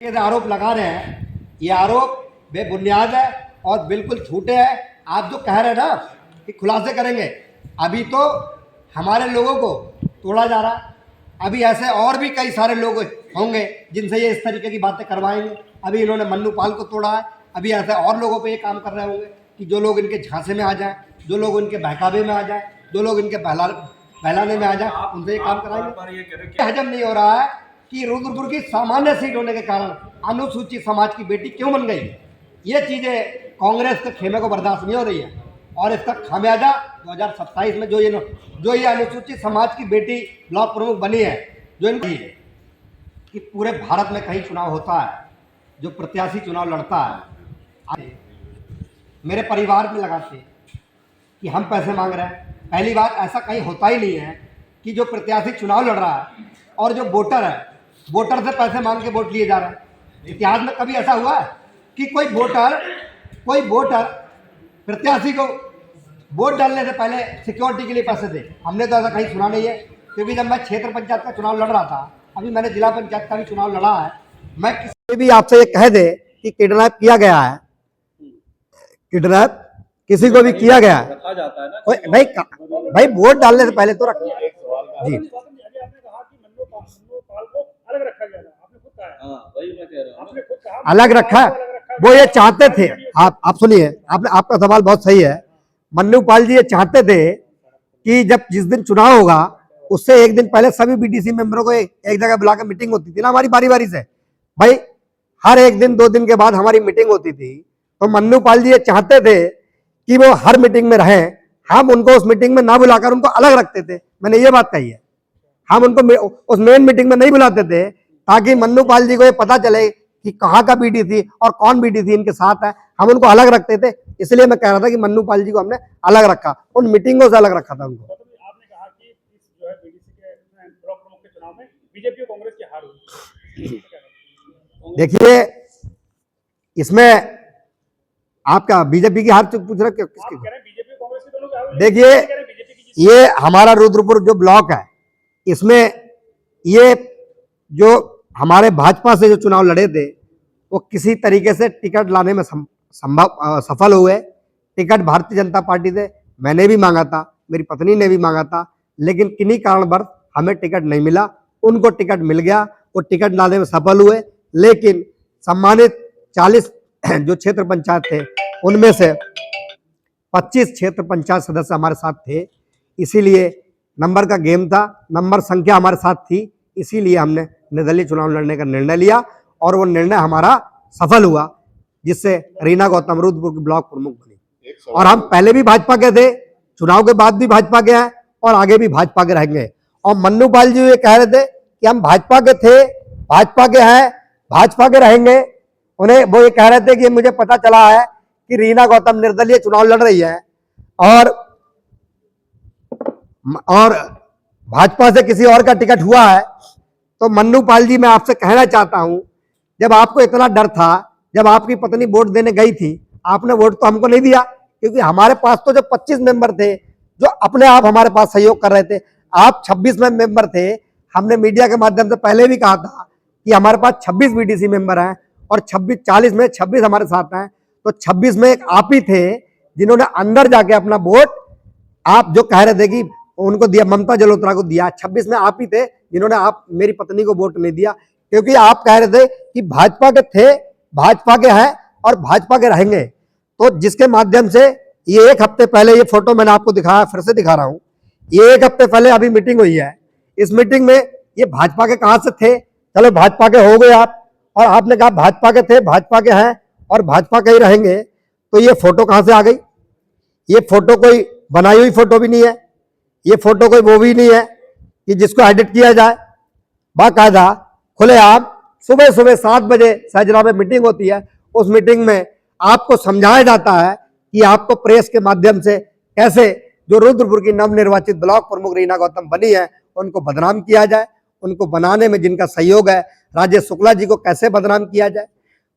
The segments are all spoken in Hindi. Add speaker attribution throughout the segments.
Speaker 1: ये आरोप लगा रहे हैं, ये आरोप बेबुनियाद है और बिल्कुल झूठे हैं। आप जो कह रहे हैं ना कि खुलासे करेंगे, अभी तो हमारे लोगों को तोड़ा जा रहा है। अभी ऐसे और भी कई सारे लोग होंगे जिनसे ये इस तरीके की बातें करवाएंगे। अभी इन्होंने मन्नू पाल को तोड़ा है, अभी ऐसे और लोगों पे ये काम कर रहे होंगे कि जो लोग इनके झांसे में आ जाएं, जो लोग इनके बहकावे में आ जाएं, जो लोग इनके बहलाने में आ जाए, उनसे ये काम कराएंगे। हजम नहीं हो रहा है कि रुद्रपुर की सामान्य सीट होने के कारण अनुसूचित समाज की बेटी क्यों बन गई। ये चीज़ें कांग्रेस के खेमे को बर्दाश्त नहीं हो रही है और इसका खामियाजा 2027 में जो ये अनुसूचित समाज की बेटी ब्लॉक प्रमुख बनी है, जो इनकी है कि पूरे भारत में कहीं चुनाव होता है, जो प्रत्याशी चुनाव लड़ता है, मेरे परिवार में लगाते कि हम पैसे मांग रहे हैं। पहली बात, ऐसा कहीं होता ही नहीं है कि जो प्रत्याशी चुनाव लड़ रहा है और जो वोटर है, वोटर से पैसे मांग के वोट लिए जा रहे हैं। इतिहास में कभी ऐसा हुआ है कि कोई वोटर प्रत्याशी को वोट डालने से पहले सिक्योरिटी के लिए पैसे दे? हमने तो ऐसा कहीं सुना नहीं है। क्योंकि जब मैं क्षेत्र पंचायत का चुनाव लड़ रहा था, अभी मैंने जिला पंचायत का भी चुनाव लड़ा है, मैं किसी भी आपसे ये कह दे कि किडनैप किया गया है, किडनैप किसी को भी किया गया है, रखा जाता है ना भाई वोट डालने से पहले तो रख जी अलग रखा। वो ये चाहते थे, आप सुनिए, आपका सवाल बहुत सही है। मन्नू पाल जी ये चाहते थे कि जब जिस दिन चुनाव होगा उससे एक दिन पहले सभी बीडीसी मेंबरों को एक जगह बुला के मीटिंग होती थी ना, हमारी बारी बारी से। भाई हर एक दिन 2 दिन के बाद हमारी मीटिंग होती थी। तो मन्नू पाल जी ये चाहते थे कि वो हर मीटिंग में रहें, हम उनको उस मीटिंग में ना बुलाकर उनको अलग रखते थे। मैंने ये बात कही है, हम उनको उस मेन मीटिंग में नहीं बुलाते थे ताकि मन्नू पाल जी को ये पता चले कि कहाँ का बीडीसी और कौन बीडीसी इनके साथ है। हम उनको अलग रखते थे, इसलिए मैं कह रहा था कि मन्नू पाल जी को हमने अलग रखा, उन मीटिंगों से अलग रखा था उनको।
Speaker 2: आपने कहा कि इस जो है बीडीसी के ब्लॉक प्रमुख के चुनाव में बीजेपी और कांग्रेस की हार हुई।
Speaker 1: देखिए, इसमें आपका बीजेपी की हार पूछ रहे किसकी?
Speaker 2: बीजेपी कांग्रेस की दोनों की हार।
Speaker 1: देखिए, ये हमारा रुद्रपुर जो ब्लॉक है, इसमें ये जो हमारे भाजपा से जो चुनाव लड़े थे वो किसी तरीके से टिकट लाने में सफल हुए। टिकट भारतीय जनता पार्टी से मैंने भी मांगा था, मेरी पत्नी ने भी मांगा था, लेकिन किन्हीं कारणवश हमें टिकट नहीं मिला। उनको टिकट मिल गया, वो टिकट लाने में सफल हुए। लेकिन सम्मानित 40 जो क्षेत्र पंचायत थे उनमें से 25 क्षेत्र पंचायत सदस्य हमारे साथ थे, इसीलिए नंबर का गेम था, नंबर संख्या हमारे साथ थी, इसीलिए हमने निर्दलीय चुनाव लड़ने का निर्णय लिया और वो निर्णय हमारा सफल हुआ, जिससे रीना गौतम रुद्रपुर की ब्लॉक प्रमुख बनी। और हम पहले भी भाजपा के थे, चुनाव के बाद भी भाजपा के हैं और आगे भी भाजपा के रहेंगे। और मन्नू पाल जी ये कह रहे थे कि हम भाजपा के थे, भाजपा के हैं, भाजपा के रहेंगे। उन्हें वो ये कह रहे थे कि मुझे पता चला है कि रीना गौतम निर्दलीय चुनाव लड़ रही है और भाजपा से किसी और का टिकट हुआ है। तो मन्नू पाल जी, मैं आपसे कहना चाहता हूं, जब आपको इतना डर था, जब आपकी पत्नी वोट देने गई थी, आपने वोट तो हमको नहीं दिया, क्योंकि हमारे पास तो जो 25 मेंबर थे जो अपने आप हमारे पास सहयोग कर रहे थे, आप 26 मेंबर थे। हमने मीडिया के माध्यम से पहले भी कहा था कि हमारे पास 26 बीडीसी मेंबर हैं और 40 में 26 हमारे साथ हैं। तो 26 में एक आप ही थे जिन्होंने अंदर जाके अपना वोट, आप जो कह रहे थे कि उनको दिया, ममता जलोत्रा को दिया, 26 में आप ही थे जिन्होंने आप मेरी पत्नी को वोट नहीं दिया, क्योंकि आप कह रहे थे कि भाजपा के थे, भाजपा के हैं और भाजपा के रहेंगे। तो जिसके माध्यम से ये 1 हफ्ते पहले, ये फोटो मैंने आपको दिखाया, फिर से दिखा रहा हूं, ये 1 हफ्ते पहले अभी मीटिंग हुई है। इस मीटिंग में ये भाजपा के कहां से थे? चलो भाजपा के हो गए आप, और आपने कहा भाजपा के थे, भाजपा के हैं और भाजपा के ही रहेंगे। तो ये फोटो कहां से आ गई? ये फोटो कोई बनाई हुई फोटो भी नहीं है, ये फोटो कोई वो भी नहीं है कि जिसको एडिट किया जाए। बाकायदा खुलेआम सुबह 7 बजे सहजरा में मीटिंग होती है। उस मीटिंग में आपको समझाया जाता है कि आपको प्रेस के माध्यम से कैसे जो रुद्रपुर की नवनिर्वाचित ब्लॉक प्रमुख रीना गौतम बनी है उनको बदनाम किया जाए, उनको बनाने में जिनका सहयोग है राजेश शुक्ला जी को कैसे बदनाम किया जाए।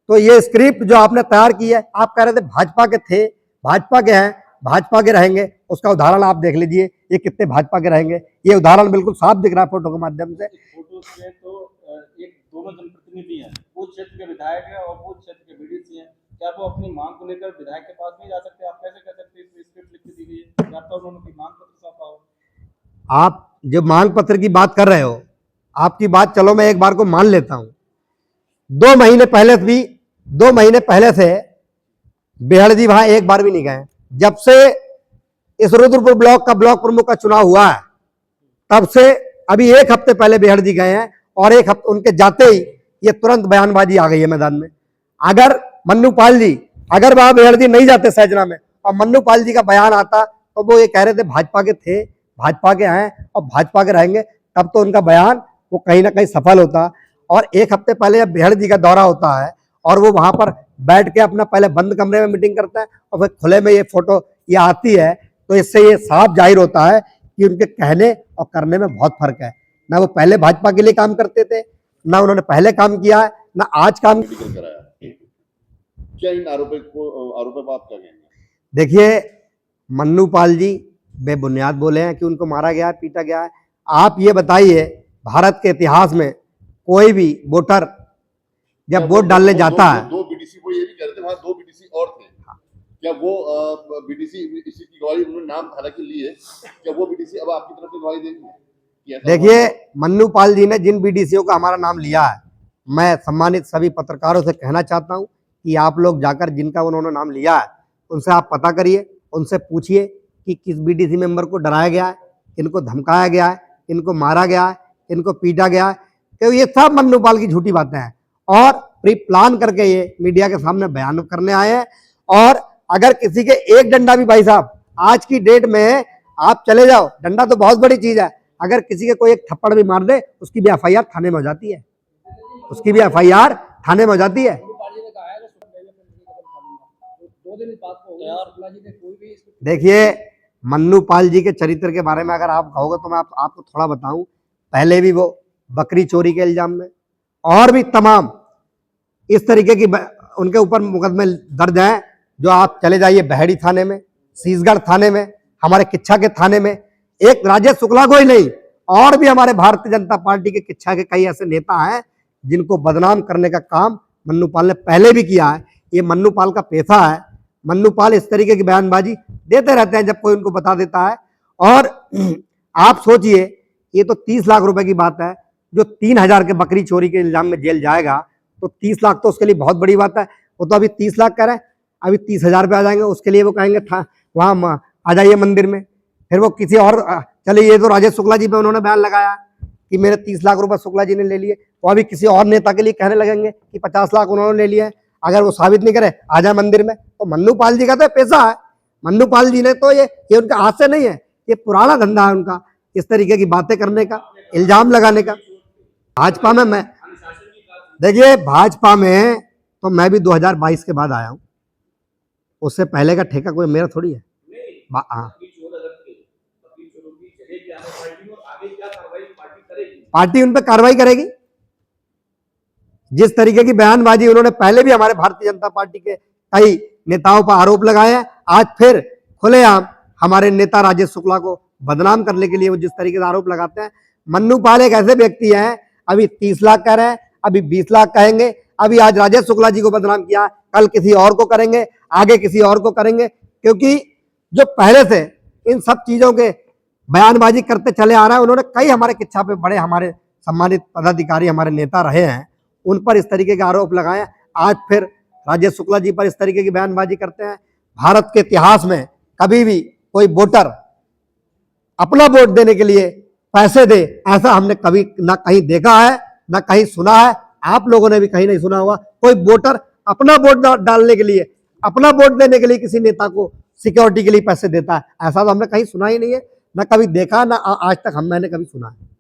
Speaker 1: तो ये स्क्रिप्ट जो आपने तैयार की है, आप कह रहे थे भाजपा के थे, भाजपा के हैं, भाजपा के रहेंगे, उसका उदाहरण आप देख लीजिए, ये कितने भाजपा के रहेंगे। ये उदाहरण बिल्कुल साफ दिख रहा है फोटो के माध्यम से।
Speaker 2: फोटो में तो एक
Speaker 3: दोनों जनप्रतिनिधि हैं, वो क्षेत्र के विधायक हैं और वो क्षेत्र के बीडीसी हैं। क्या वो अपनी मांग को लेकर विधायक के पास नहीं जा सकते? आप कैसे कह सकते हैं इसमें स्क्रिप्ट लिख के दी गई है? क्या तो उन्होंने कोई मांग पत्र सौंपा हो?
Speaker 1: आप जो मांग पत्र की बात कर रहे हो, आपकी बात चलो मैं एक बार को मान लेता हूं। 2 महीने पहले से बेहड़ जी वहां एक बार भी नहीं गए। जब से इस रुद्रपुर ब्लॉक का ब्लॉक प्रमुख का चुनाव हुआ है, तब से अभी 1 हफ्ते पहले बेहड़ जी गए हैं, और 1 हफ्ते उनके जाते ही ये तुरंत बयानबाजी आ गई है मैदान में। अगर मन्नू पाल जी, अगर वहां बेहड़ जी नहीं जाते सहजना में और मन्नू पाल जी का बयान आता, तो वो ये कह रहे थे भाजपा के थे, भाजपा के हैं और भाजपा के रहेंगे, तब तो उनका बयान वो कहीं ना कहीं सफल होता। और 1 हफ्ते पहले जब बेहड़ जी का दौरा होता है और वो वहां पर बैठ के अपना पहले बंद कमरे में मीटिंग करता है और फिर खुले में ये फोटो ये आती है, तो इससे ये साफ जाहिर होता है कि उनके कहने और करने में बहुत फर्क है। ना वो पहले भाजपा के लिए काम करते थे, ना उन्होंने पहले काम किया है, ना आज काम
Speaker 4: कराया। क्या इन आरोपों पर आप क्या कहेंगे?
Speaker 1: देखिए, मन्नू पाल जी बेबुनियाद बोले हैं कि उनको मारा गया है, पीटा गया है। आप ये बताइए, भारत के इतिहास में कोई भी वोटर जब वोट डालने जाता है,
Speaker 4: 2 बीडीसी को ये भी कह रहे थे वहां 2 बीडीसी और थे, क्या वो बीडीसी इसी की गवाही उन्होंने नाम हालांकि ली है, क्या वो बीडीसी अब आपकी तरफ से गवाही देंगे?
Speaker 1: देखिए मन्नू पाल जी ने जिन बीडीसीओ का हमारा नाम लिया है, मैं सम्मानित सभी पत्रकारों से कहना चाहता हूं कि आप लोग जाकर जिनका उन्होंने नाम लिया है उनसे आप पता करिए, उनसे पूछिए कि किस बीडीसी मेंबर को डराया गया है, इनको धमकाया गया है, इनको मारा गया है, इनको पीटा गया है। तो ये सब मन्नू पाल की झूठी बातें हैं और प्री प्लान करके ये मीडिया के सामने बयान करने आए हैं। और अगर किसी के एक डंडा भी, भाई साहब आज की डेट में आप चले जाओ, डंडा तो बहुत बड़ी चीज है, अगर किसी के कोई एक थप्पड़ भी मार दे उसकी भी एफआईआर थाने में हो जाती है, उसकी भी एफआईआर थाने में हो जाती है। देखिए, मन्नू पाल जी के चरित्र के बारे में अगर आप कहोगे तो मैं आपको थोड़ा बताऊं। पहले भी वो बकरी चोरी के इल्जाम में और भी तमाम इस तरीके की उनके ऊपर मुकदमे दर्ज हैं, जो आप चले जाइए बहेड़ी थाने में, सीसगढ़ थाने में, हमारे किच्छा के थाने में। एक राजेश शुक्ला को ही नहीं, और भी हमारे भारतीय जनता पार्टी के किच्छा के कई ऐसे नेता हैं जिनको बदनाम करने का काम मन्नू पाल ने पहले भी किया है। ये मन्नू पाल का पेशा है। मन्नू पाल इस तरीके की बयानबाजी देते रहते हैं जब कोई उनको बता देता है। और आप सोचिए, ये तो 30 लाख रुपए की बात है, जो 3000 के बकरी चोरी के इल्जाम में जेल जाएगा तो 30 लाख तो उसके लिए बहुत बड़ी बात है। वो तो अभी 30 लाख कह रहे हैं, अभी 30,000 पे आ जाएंगे, उसके लिए वो कहेंगे था वहां आ जाइए मंदिर में। फिर वो किसी और, चलिए ये तो राजेश शुक्ला जी पे उन्होंने बयान लगाया कि मेरे 30 लाख रुपए शुक्ला जी ने ले लिए, वो अभी किसी और नेता के लिए कहने लगेंगे कि 50 लाख उन्होंने ले लिए। अगर वो साबित नहीं करे आ जाए मंदिर में, तो मन्नू पाल जी का तो पेशा है। मन्नू पाल जी ने तो ये उनका हाथ से नहीं है, ये पुराना धंधा है उनका, इस तरीके की बातें करने का, इल्जाम लगाने का। भाजपा में मैं, देखिए भाजपा में तो मैं भी 2022 के बाद आया हूं, उससे पहले का ठेका कोई मेरा थोड़ी है। हाँ, पार्टी उन पर कार्रवाई करेगी। जिस तरीके की बयानबाजी उन्होंने पहले भी हमारे भारतीय जनता पार्टी के कई नेताओं पर आरोप लगाए हैं, आज फिर खुलेआम हमारे नेता राजेश शुक्ला को बदनाम करने के लिए वो जिस तरीके से आरोप लगाते हैं। मन्नू पाल एक ऐसे व्यक्ति हैं, अभी 30 लाख कह रहे हैं, अभी 20 लाख कहेंगे, अभी आज राजेश शुक्ला जी को बदनाम किया, कल किसी और को करेंगे, आगे किसी और को करेंगे। क्योंकि जो पहले से इन सब चीजों के बयानबाजी करते चले आ रहा है, उन्होंने कई हमारे किच्छा पे बड़े हमारे सम्मानित पदाधिकारी हमारे नेता रहे हैं, उन पर इस तरीके के आरोप लगाए। आज फिर राजेश शुक्ला जी पर इस तरीके की बयानबाजी करते हैं। भारत के इतिहास में कभी भी कोई वोटर अपना वोट देने के लिए पैसे दे, ऐसा हमने कभी ना कहीं देखा है ना कहीं सुना है। आप लोगों ने भी कहीं नहीं सुना होगा कोई वोटर अपना वोट डालने के लिए, अपना वोट देने के लिए किसी नेता को सिक्योरिटी के लिए पैसे देता है। ऐसा तो हमने कहीं सुना ही नहीं है, ना कभी देखा, ना आज तक मैंने कभी सुना है।